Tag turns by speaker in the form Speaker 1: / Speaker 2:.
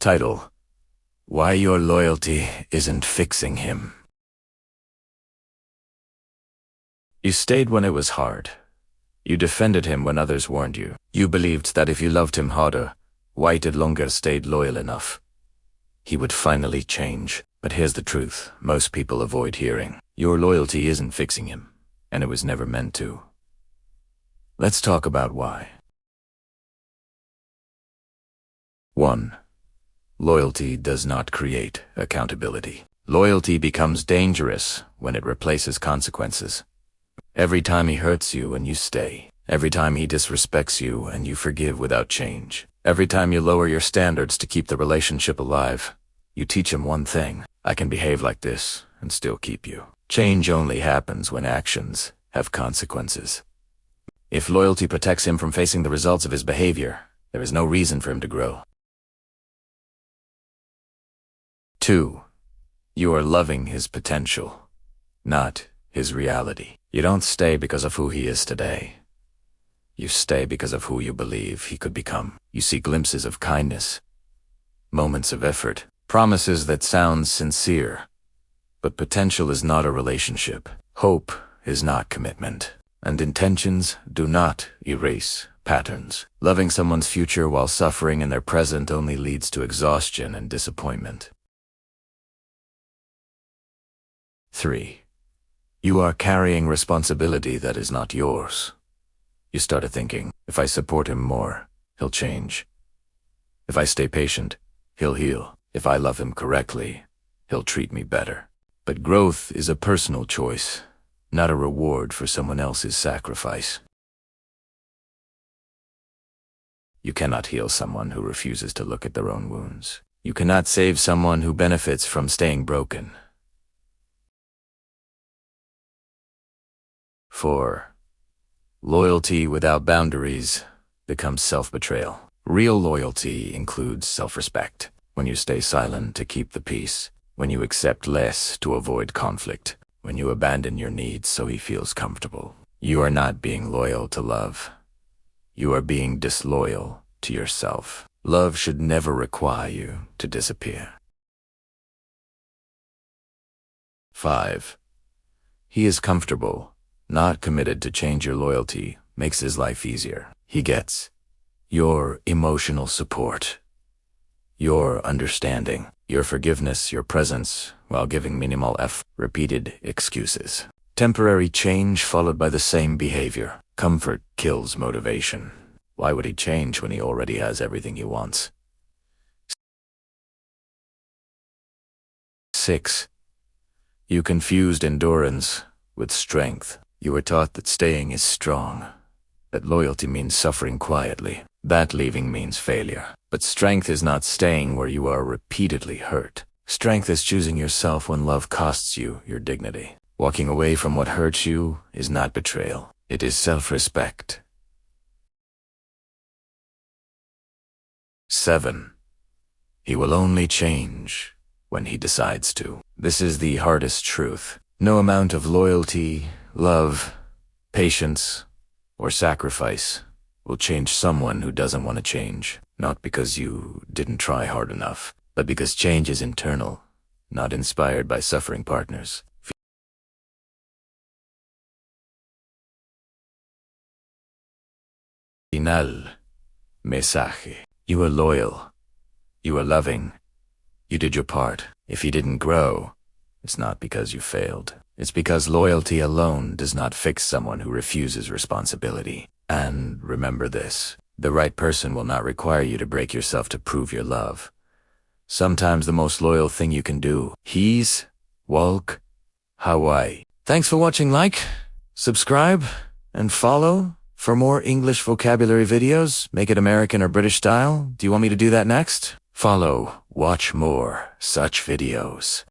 Speaker 1: Title: Why Your Loyalty Isn't Fixing Him. You stayed when it was hard. You defended him when others warned you. You believed that if you loved him harder, waited longer, stayed loyal enough, he would finally change. But here's the truth most people avoid hearing. Your loyalty isn't fixing him, and it was never meant to. Let's talk about why. 1. Loyalty does not create accountability. Loyalty becomes dangerous when it replaces consequences. Every time he hurts you and you stay. Every time he disrespects you and you forgive without change. Every time you lower your standards to keep the relationship alive, you teach him one thing: I can behave like this and still keep you. Change only happens when actions have consequences. If loyalty protects him from facing the results of his behavior, there is no reason for him to grow. 2. You are loving his potential, not his reality. You don't stay because of who he is today. You stay because of who you believe he could become. You see glimpses of kindness, moments of effort, promises that sound sincere. But potential is not a relationship. Hope is not commitment. And intentions do not erase patterns. Loving someone's future while suffering in their present only leads to exhaustion and disappointment. 3. You are carrying responsibility that is not yours. You started thinking, if I support him more, he'll change. If I stay patient, he'll heal. If I love him correctly, he'll treat me better. But growth is a personal choice, not a reward for someone else's sacrifice. You cannot heal someone who refuses to look at their own wounds. You cannot save someone who benefits from staying broken. 4. Loyalty without boundaries becomes self-betrayal. Real loyalty includes self-respect. When you stay silent to keep the peace. When you accept less to avoid conflict. When you abandon your needs so he feels comfortable. You are not being loyal to love. You are being disloyal to yourself. Love should never require you to disappear. 5. He is comfortable, not committed to change. Your loyalty makes his life easier. He gets your emotional support, your understanding, your forgiveness, your presence, while giving minimal repeated excuses. Temporary change followed by the same behavior. Comfort kills motivation. Why would he change when he already has everything he wants? 6. You confused endurance with strength. You were taught that staying is strong, that loyalty means suffering quietly, that leaving means failure. But strength is not staying where you are repeatedly hurt. Strength is choosing yourself when love costs you your dignity. Walking away from what hurts you is not betrayal. It is self-respect. 7. He will only change when he decides to. This is the hardest truth. No amount of loyalty, love, patience, or sacrifice will change someone who doesn't want to change. Not because you didn't try hard enough, but because change is internal, not inspired by suffering partners. Final mensaje. You are loyal. You are loving. You did your part. If he didn't grow, it's not because you failed. It's because loyalty alone does not fix someone who refuses responsibility. And remember this, the right person will not require you to break yourself to prove your love. Sometimes the most loyal thing you can do, he's walk Hawaii. Thanks for watching. Like, subscribe, and follow for more English vocabulary videos. Make it American or British style. Do you want me to do that next? Follow, watch more such videos.